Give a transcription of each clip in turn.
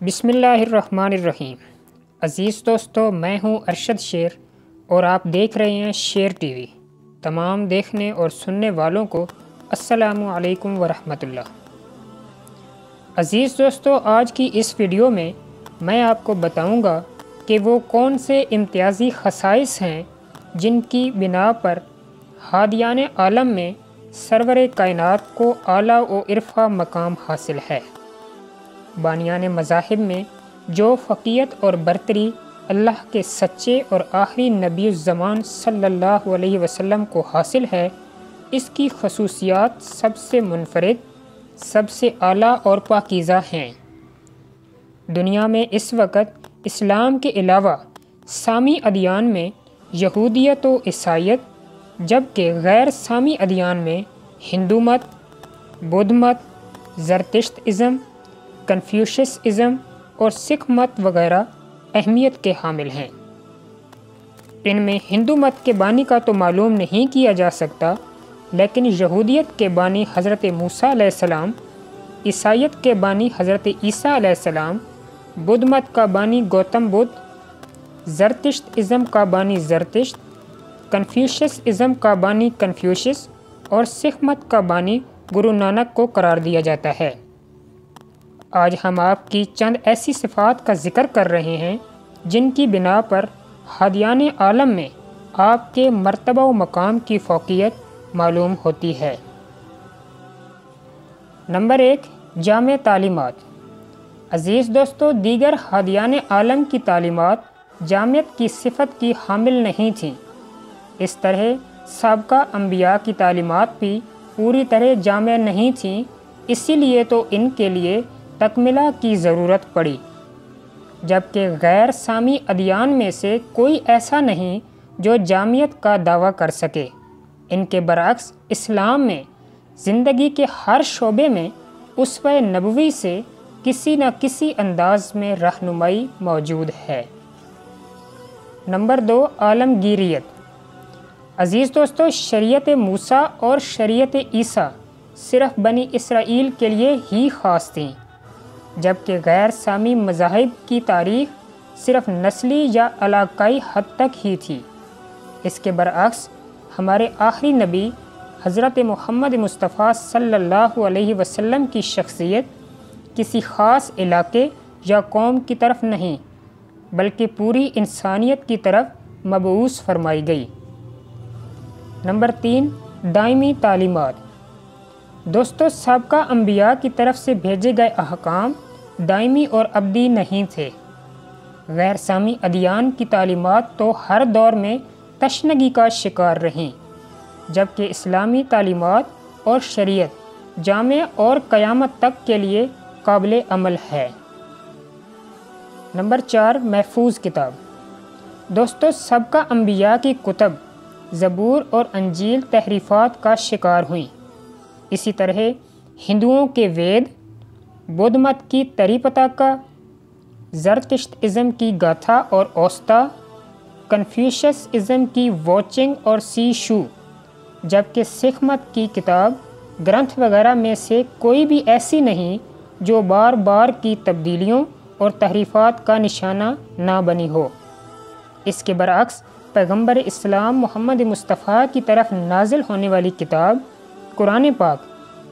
بسم اللہ الرحمن الرحیم۔ عزیز دوستو، میں ہوں ارشد شیر اور آپ دیکھ رہے ہیں شیر ٹی وی۔ تمام دیکھنے اور سننے والوں کو السلام علیکم ورحمۃ اللہ۔ عزیز دوستو، آج کی اس ویڈیو میں آپ کو بتاؤں گا کہ وہ کون سے امتیازی خصائص ہیں جن کی بنا پر ہادیان عالم میں سرور کائنات کو اعلیٰ و عرفہ مقام حاصل ہے۔ بانیان مذاہب میں جو فقیہت اور برتری اللہ کے سچے اور آخری نبی الزمان صلی اللہ علیہ وسلم کو حاصل ہے، اس کی خصوصیات سب سے منفرد، سب سے اعلیٰ اور پاکیزہ ہیں۔ دنیا میں اس وقت اسلام کے علاوہ سامی ادیان میں یہودیت و عیسائیت، جبکہ غیر سامی ادیان میں ہندو مت، بدھ مت، زرتشت ازم، کنفیوشس ازم اور سکھ مت وغیرہ اہمیت کے حامل ہیں۔ ان میں ہندو مت کے بانی کا تو معلوم نہیں کیا جا سکتا، لیکن یہودیت کے بانی حضرت موسیٰ علیہ السلام، عیسائیت کے بانی حضرت عیسیٰ علیہ السلام، بدھ مت کا بانی گوتم بدھ، زرتشت ازم کا بانی زرتشت، کنفیوشس ازم کا بانی کنفیوشس اور سکھ مت کا بانی گرو نانک کو قرار دیا جاتا ہے۔ آج ہم آپ کی چند ایسی صفات کا ذکر کر رہے ہیں جن کی بنا پر ہادیان عالم میں آپ کے مرتبہ و مقام کی فوقیت معلوم ہوتی ہے۔ نمبر 1، جامع تعلیمات۔ عزیز دوستو، دیگر ہادیان عالم کی تعلیمات جامعیت کی صفت کی حامل نہیں تھیں۔ اس طرح سابقہ انبیاء کی تعلیمات بھی پوری طرح جامع نہیں تھیں، اسی لیے تو ان کے لیے تکملہ کی ضرورت پڑی، جبکہ غیر سامی ادیان میں سے کوئی ایسا نہیں جو جامعیت کا دعویٰ کر سکے۔ ان کے برعکس اسلام میں زندگی کے ہر شعبے میں اسوہ نبوی سے کسی نہ کسی انداز میں رہنمائی موجود ہے۔ نمبر 2، عالمگیریت۔ عزیز دوستو، شریعت موسیٰ اور شریعت عیسیٰ صرف بنی اسرائیل کے لیے ہی خاص تھیں، جبکہ غیر سامی مذاہب کی تاریخ صرف نسلی یا علاقائی حد تک ہی تھی۔ اس کے برعکس ہمارے آخری نبی حضرت محمد مصطفیٰ صلی اللہ علیہ وسلم کی شخصیت کسی خاص علاقے یا قوم کی طرف نہیں، بلکہ پوری انسانیت کی طرف مبعوث فرمائی گئی۔ نمبر 3، دائمی تعلیمات۔ دوستو، سابقہ انبیاء کی طرف سے بھیجے گئے احکام دائمی اور ابدی نہیں تھے۔ غیر سامی ادیان کی تعلیمات تو ہر دور میں تشنگی کا شکار رہیں، جبکہ اسلامی تعلیمات اور شریعت جامع اور قیامت تک کے لیے قابل عمل ہے۔ نمبر 4، محفوظ کتاب۔ دوستو، سابقہ انبیاء کی کتب زبور اور انجیل تحریفات کا شکار ہوئیں۔ اسی طرح ہندوؤں کے وید، بدھ مت کی تریپتاکا، زرتشت ازم کی گاتھا اور اوستا، کنفیوشس ازم کی واچنگ اور سی شو، جبکہ سکھ مت کی کتاب گرنتھ وغیرہ میں سے کوئی بھی ایسی نہیں جو بار بار کی تبدیلیوں اور تحریفات کا نشانہ نہ بنی ہو۔ اس کے برعکس پیغمبر اسلام محمد مصطفیٰ کی طرف نازل ہونے والی کتاب قرآن پاک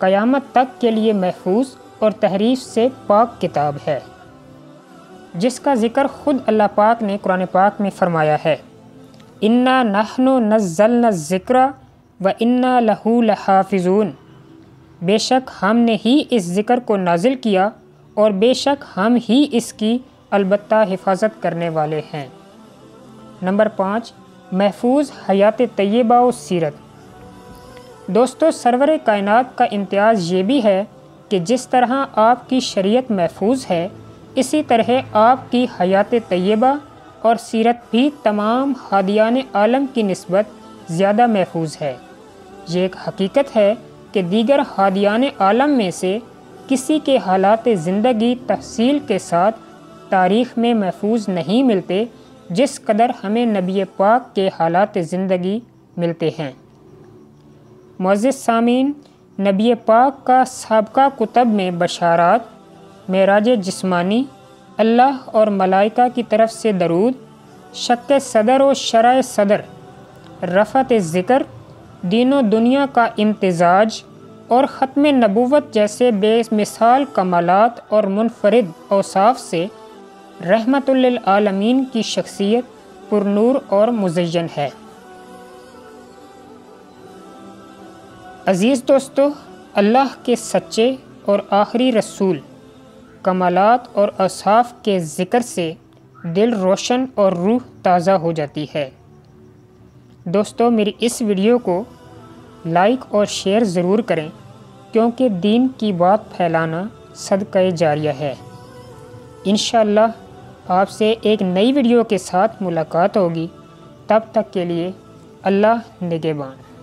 قیامت تک کے لیے محفوظ اور تحریف سے پاک کتاب ہے، جس کا ذکر خود اللہ پاک نے قرآن پاک میں فرمایا ہے، اِنَّا نَحْنُ نَزَّلْنَا الذِّكْرَ وَإِنَّا لَهُ لَحَافِظُونَ۔ بے شک ہم نے ہی اس ذکر کو نازل کیا اور بے شک ہم ہی اس کی البتہ حفاظت کرنے والے ہیں۔ نمبر 5، محفوظ حیات طیبہ و سیرت۔ دوستو، سرور کائنات کا امتیاز یہ بھی ہے کہ جس طرح آپ کی شریعت محفوظ ہے، اسی طرح آپ کی حیات طیبہ اور سیرت بھی تمام ہادیان عالم کی نسبت زیادہ محفوظ ہے۔ یہ ایک حقیقت ہے کہ دیگر ہادیان عالم میں سے کسی کے حالات زندگی تفصیل کے ساتھ تاریخ میں محفوظ نہیں ملتے جس قدر ہمیں نبی پاک کے حالات زندگی ملتے ہیں۔ معزز سامعین، نبی پاک کا سابقہ کتب میں بشارات، معراج جسمانی، اللہ اور ملائکہ کی طرف سے درود، شق صدر و شرح صدر، رفعت ذکر، دین و دنیا کا امتزاج اور ختم نبوت جیسے بے مثال کمالات اور منفرد اوصاف سے رحمت للعالمین کی شخصیت پرنور اور مزین ہے۔ عزیز دوستو، اللہ کے سچے اور آخری رسول کمالات اور اوصاف کے ذکر سے دل روشن اور روح تازہ ہو جاتی ہے۔ دوستو، میری اس ویڈیو کو لائک اور شیئر ضرور کریں، کیونکہ دین کی بات پھیلانا صدقہ جاریہ ہے۔ انشاءاللہ آپ سے ایک نئی ویڈیو کے ساتھ ملاقات ہوگی، تب تک کے لیے اللہ نگہبان۔